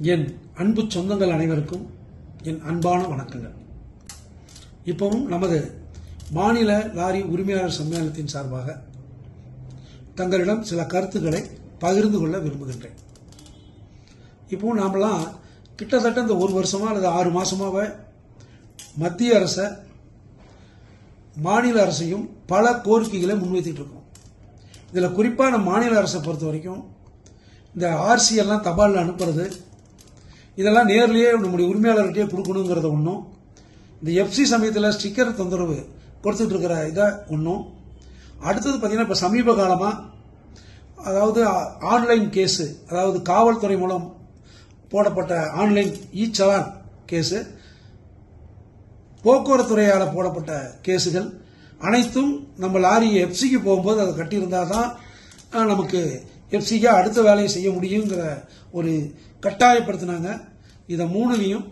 என் அன்பு சொந்தங்கள் அனைவருக்கும் என் அன்பான வணக்கங்கள். இப்பவும் நமது மாநில லாரி உரிமையாளர் சம்மேளனத்தின் சார்பாக தங்களிடம் சில கருத்துக்களை பகிர்ந்து கொள்ள விரும்புகின்றேன். இப்போவும் நாமெல்லாம் கிட்டத்தட்ட இந்த ஒரு வருஷமா அல்லது 6 மாசமாவே மத்திய அரசை மாநில அரசையும் பல கோரிக்கைகளை முன்வைத்துட்டு இருக்கோம். இதில் குறிப்பாக நம்ம மாநில அரசை பொறுத்த வரைக்கும் இந்த ஆர்சி எல்லாம் தபாலில் அனுப்புறது, இதெல்லாம் நேர்லேயே நம்முடைய உரிமையாளர்கிட்டே கொடுக்கணுங்கிறத ஒன்றும், இந்த எஃப்சி சமயத்தில் ஸ்டிக்கர் தொந்தரவு கொடுத்துட்டு இருக்கிற இதை ஒன்றும், அடுத்தது பார்த்தீங்கன்னா இப்போ சமீப காலமாக அதாவது ஆன்லைன் கேஸு, அதாவது காவல்துறை மூலம் போடப்பட்ட ஆன்லைன் சலான் கேஸு, போக்குவரத்துறையால் போடப்பட்ட கேஸுகள் அனைத்தும் நம்ம லாரி எஃப்சிக்கு போகும்போது அதை கட்டியிருந்தால் தான் நமக்கு எஃப்சிக்கு அடுத்த வேலையை செய்ய முடியுங்கிற ஒரு கட்டாயப்படுத்தினாங்க. இதை மூணுலையும்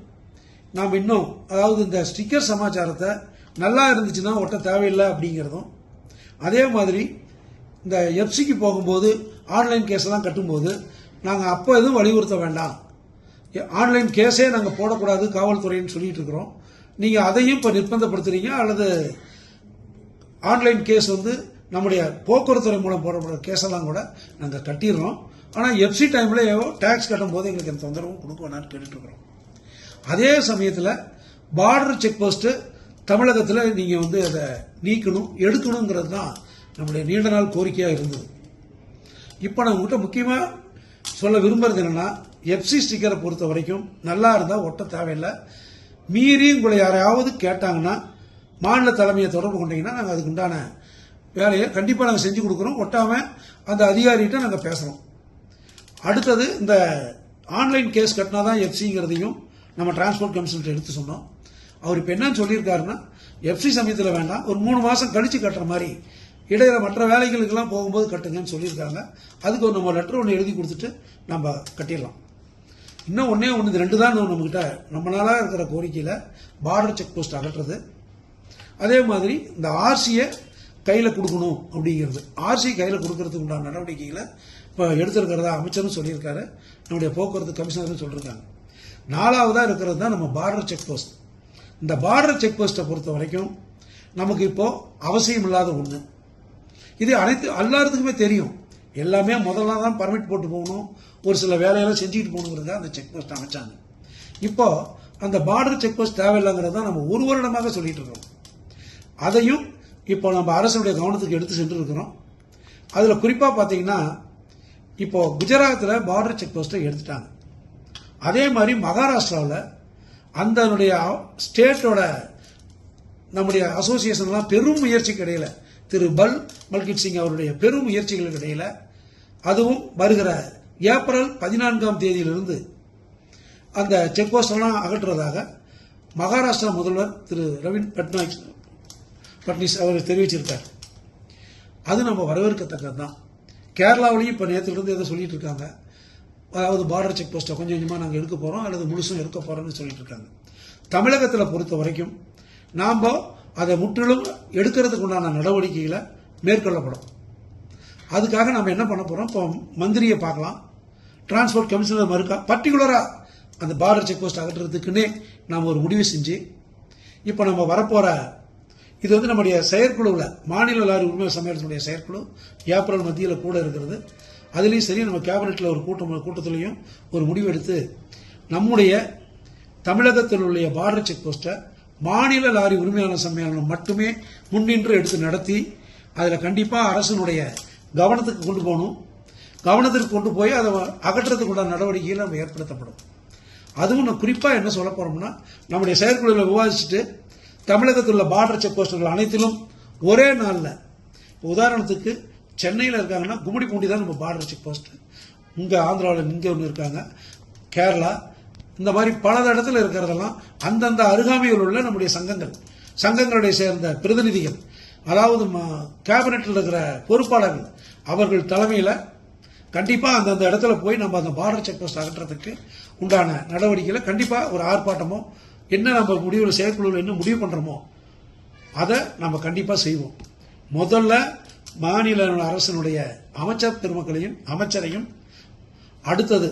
நாம் இன்னும், அதாவது இந்த ஸ்டிக்கர் சமாச்சாரத்தை நல்லா இருந்துச்சுன்னா ஒட்ட தேவையில்லை அப்படிங்கிறதும், அதே மாதிரி இந்த எஃப்சிக்கு போகும்போது ஆன்லைன் கேஸெல்லாம் கட்டும்போது நாங்கள் அப்போ எதுவும் வலியுறுத்த வேண்டாம், ஆன்லைன் கேஸே நாங்கள் போடக்கூடாது காவல்துறைன்னு சொல்லிட்டு இருக்கிறோம், நீங்கள் அதையும் இப்போ நிர்பந்தப்படுத்துறீங்க, அல்லது ஆன்லைன் கேஸ் நம்முடைய போக்குவரத்துறை மூலம் போடப்படுற கேஸெல்லாம் கூட நாங்கள் கட்டிடுறோம், ஆனால் எஃப்சி டைமில் டேக்ஸ் கட்டும் போது எங்களுக்கு எந்த தொந்தரவும் கொடுக்க வேணான்னு கேட்டுட்டு இருக்கிறோம். அதே சமயத்தில் பார்டர் செக் போஸ்ட்டு தமிழகத்தில் நீங்கள் அதை நீக்கணும், எடுக்கணுங்கிறது தான் நம்முடைய நீண்ட நாள் கோரிக்கையாக இருந்தது. இப்போ நான் உங்கள்கிட்ட முக்கியமாக சொல்ல விரும்புறது என்னன்னா, எஃப்சி ஸ்டிக்கரை பொறுத்த வரைக்கும் நல்லா இருந்தால் ஒட்ட தேவையில்லை. மீறி உங்களை யாரையாவது கேட்டாங்கன்னா மாநில தலைமையை தொடர்பு கொண்டீங்கன்னா நாங்கள் அதுக்கு உண்டான வேலையை கண்டிப்பாக நாங்கள் செஞ்சு கொடுக்குறோம். ஒட்டாமல் அந்த அதிகாரிகிட்ட நாங்கள் பேசுகிறோம். அடுத்தது இந்த ஆன்லைன் கேஸ் கட்டினா தான் எஃப்சிங்கிறதையும் நம்ம டிரான்ஸ்போர்ட் கமிஷனர் எடுத்து சொன்னோம். அவர் இப்போ என்னன்னு சொல்லியிருக்காருன்னா, எஃப்சி சமயத்தில் வேண்டாம், ஒரு 3 மாதம் கழிச்சு கட்டுற மாதிரி இடையில மற்ற வேலைகளுக்கெல்லாம் போகும்போது கட்டுங்கன்னு சொல்லியிருக்காங்க. அதுக்கு நம்ம லெட்டர் ஒன்று எழுதி கொடுத்துட்டு நம்ம கட்டிடலாம். இன்னும் ஒன்று இது 2 தான் நம்மகிட்ட ரொம்ப நாளாக இருக்கிற கோரிக்கையில் பார்டர் செக் போஸ்ட் அகற்றுறது, அதே மாதிரி இந்த ஆர்சியை கையில் கொடுக்கணும் அப்படிங்கிறது. ஆர்சி கையில் கொடுக்கறதுக்கு உண்டான நடவடிக்கைகளை இப்போ எடுத்திருக்கிறதா அமைச்சரும் சொல்லியிருக்காரு, நம்முடைய போக்குவரத்து கமிஷனரும் சொல்லியிருக்காங்க. 4வதாக இருக்கிறது தான் நம்ம பார்டர் செக் போஸ்ட். இந்த பார்டர் செக் போஸ்ட்டை பொறுத்த வரைக்கும் நமக்கு இப்போ அவசியம் இல்லாத ஒன்று. இது எல்லாத்துக்குமே தெரியும். எல்லாமே முதல்ல தான் பர்மிட் போட்டு போகணும், ஒரு சில வேலையெல்லாம் செஞ்சுட்டு போகணுங்கிறதுக்காக அந்த செக் போஸ்ட் அமைச்சாங்க. இப்போ அந்த பார்டர் செக் போஸ்ட் தேவையில்லைங்கிறத நம்ம 1 வருடமாக சொல்லிட்டு இருக்கோம். அதையும் இப்போ நம்ம அரசுடைய கவனத்துக்கு எடுத்து சென்று இருக்கிறோம். அதில் குறிப்பாக பார்த்தீங்கன்னா, இப்போ குஜராத்தில் பார்டர் செக் போஸ்ட்டை எடுத்துட்டாங்க. அதே மாதிரி மகாராஷ்டிராவில் அந்த ஸ்டேட்டோட நம்முடைய அசோசியேஷன்லாம் பெரும் முயற்சிக்கு இடையில, திரு மல்கித் சிங் அவருடைய பெரும் முயற்சிகளுக்கு இடையில, அதுவும் வருகிற ஏப்ரல் 14ஆம் தேதியிலிருந்து அந்த செக் போஸ்டெல்லாம் அகற்றுவதாக மகாராஷ்டிரா முதல்வர் திரு ரவீன் பட்னீஸ் அவர் தெரிவிச்சிருக்கார். அது நம்ம வரவேற்கத்தக்கது தான். கேரளாவிலையும் இப்போ நேற்றிலிருந்து எதை சொல்லிட்டு இருக்காங்க, அதாவது பார்டர் செக் போஸ்ட்டை கொஞ்சம் கொஞ்சமாக நாங்கள் எடுக்க போகிறோம் அல்லது முழுசும் எடுக்க போகிறோம்னு சொல்லிட்டு இருக்காங்க. தமிழகத்தில் பொறுத்த வரைக்கும் நாம் அதை முற்றிலும் எடுக்கிறதுக்கு உண்டான நடவடிக்கைகளை மேற்கொள்ளப்படும். அதுக்காக நம்ம என்ன பண்ண போகிறோம், இப்போ மந்திரியை பார்க்கலாம், டிரான்ஸ்போர்ட் கமிஷனர் மறுக்கா பர்டிகுலராக அந்த பார்டர் செக் போஸ்ட் அகற்றுறதுக்குன்னே நாம் ஒரு முடிவு செஞ்சு, இப்போ நம்ம வரப்போகிற இது நம்முடைய செயற்குழுவில் மாநில லாரி உரிமை சம்மேளனத்துடைய செயற்குழு ஏப்ரல் மத்தியில் கூட இருக்கிறது. அதுலேயும் சரி, நம்ம கேபினெட்டில் ஒரு கூட்டத்திலையும் ஒரு முடிவு எடுத்து நம்முடைய தமிழகத்தில் உள்ள பார்டர் செக் போஸ்ட்டை மாநில லாரி உரிமையாளர் சம்மேளனம் மட்டுமே முன்னின்று எடுத்து நடத்தி அதில் கண்டிப்பாக அரசனுடைய கவனத்துக்கு கொண்டு போகணும். கவனத்திற்கு கொண்டு போய் அதை அகற்றுறதுக்கு உண்டான நடவடிக்கைகள் நம்ம ஏற்படுத்தப்படும். அதுவும் நான் குறிப்பாக என்ன சொல்ல போறோம்னா, நம்முடைய செயற்குழுவில் விவாதிச்சுட்டு தமிழகத்தில் உள்ள பார்டர் செக் போஸ்டுகள் அனைத்திலும் ஒரே நாளில், உதாரணத்துக்கு சென்னையில் இருக்காங்கன்னா கும்மிடிப்பூண்டி தான் நம்ம பார்டர் செக் போஸ்ட், இங்கே ஆந்திராவில் இங்கே ஒன்று இருக்காங்க, கேரளா, இந்த மாதிரி பல இடத்துல இருக்கிறதெல்லாம் அந்தந்த அருகாமையில் உள்ள நம்முடைய சங்கங்களுடைய சேர்ந்த பிரதிநிதிகள், அதாவது கேபினெட்டில் இருக்கிற பொறுப்பாளர்கள் அவர்கள் தலைமையில் கண்டிப்பாக அந்தந்த இடத்துல போய் நம்ம அந்த பார்டர் செக் போஸ்ட் அகற்றுறதுக்கு உண்டான நடவடிக்கைகளை கண்டிப்பாக ஒரு ஆர்ப்பாட்டமோ, என்ன நம்ம முடிவில் செயற்குழுவில் என்ன முடிவு பண்ணுறோமோ அதை நம்ம கண்டிப்பாக செய்வோம். முதல்ல மாநில அரசினுடைய அமைச்சர் பெருமக்களையும் அமைச்சரையும், அடுத்தது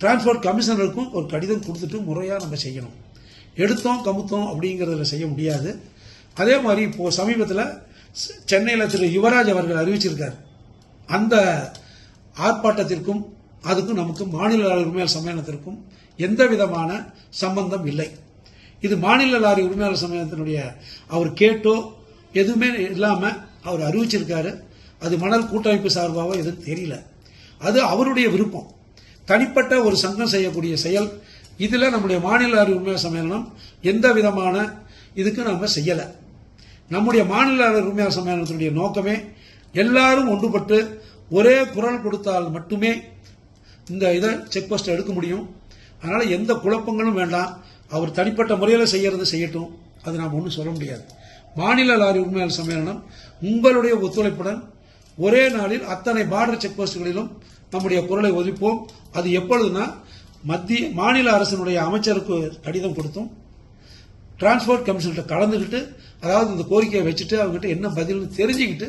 டிரான்ஸ்போர்ட் கமிஷனருக்கும் ஒரு கடிதம் கொடுத்துட்டு முறையாக நம்ம செய்யணும். எடுத்தோம் கமுத்தோம் அப்படிங்கிறதுல செய்ய முடியாது. அதே மாதிரி இப்போ சமீபத்தில் சென்னையில் திரு யுவராஜ் அவர்கள் அறிவிச்சிருக்கார். அந்த ஆர்ப்பாட்டத்திற்கும் அதுக்கும் நமக்கு மாநில லாரி உரிமையாளர் சம்மேளனத்திற்கும் எந்த விதமான சம்பந்தம் இல்லை. இது மாநில லாரி உரிமையாளர் சம்மேளனத்தினுடைய அவர் கேட்டோ எதுவுமே இல்லாமல் அவர் அறிவிச்சிருக்காரு. அது மணல் கூட்டமைப்பு சார்பாக எதுவும் தெரியல. அது அவருடைய விருப்பம். தனிப்பட்ட ஒரு சங்கம் செய்யக்கூடிய செயல். இதில் நம்முடைய மாநில லாரி உரிமையாளர் சம்மேளனம் எந்த விதமான இதுக்கு நம்ம செய்யலை. நம்முடைய மாநில லாரி உரிமையாளர் சம்மேளனத்தினுடைய நோக்கமே எல்லாரும் ஒன்றுபட்டு ஒரே குரல் கொடுத்தால் மட்டுமே இந்த இதை செக் போஸ்ட் எடுக்க முடியும். அதனால எந்த குழப்பங்களும் வேண்டாம். அவர் தனிப்பட்ட முறையில் செய்யறது செய்யட்டும். அது நாம் ஒன்றும் சொல்ல முடியாது. மாநில லாரி உரிமையாளர் சம்மேளனம் உங்களுடைய ஒத்துழைப்புடன் ஒரே நாளில் அத்தனை பார்டர் செக் போஸ்டுகளிலும் நம்முடைய குரலை ஒலிப்போம். அது எப்பொழுதுனா மாநில அரசினுடைய அமைச்சருக்கு கடிதம் கொடுத்தும் டிரான்ஸ்போர்ட் கமிஷன்கிட்ட கலந்துக்கிட்டு, அதாவது இந்த கோரிக்கையை வச்சுட்டு அவங்ககிட்ட என்ன பதில்னு தெரிஞ்சுக்கிட்டு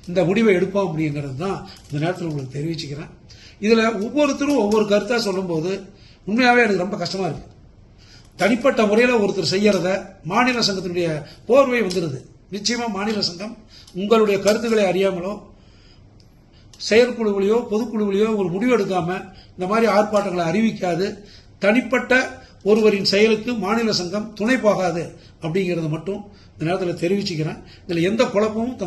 இந்த முடிவை எடுப்போம் அப்படிங்கிறது தான் இந்த நேரத்தில் உங்களுக்கு தெரிவிச்சுக்கிறேன். இதில் ஒவ்வொருத்தரும் ஒவ்வொரு கருத்தாக சொல்லும்போது உண்மையாகவே எனக்கு ரொம்ப கஷ்டமாக இருக்குது. தனிப்பட்ட முறையில் ஒருத்தர் செய்யறத மாநில சங்கத்தினுடைய போர்வை வந்துடுது. நிச்சயமாக மாநில சங்கம் உங்களுடைய கருத்துக்களை அறியாமலோ செயற்குழுவிலையோ பொதுக்குழுவிலையோ ஒரு முடிவு எடுக்காம இந்த மாதிரி ஆர்ப்பாட்டங்களை அறிவிக்காது. தனிப்பட்ட ஒருவரின் செயலுக்கு மாநில சங்கம் துணை போகாது அப்படிங்கறத மட்டும் இந்த நேரத்தில் தெரிவிச்சுக்கிறேன். இதுல எந்த குழப்பமும்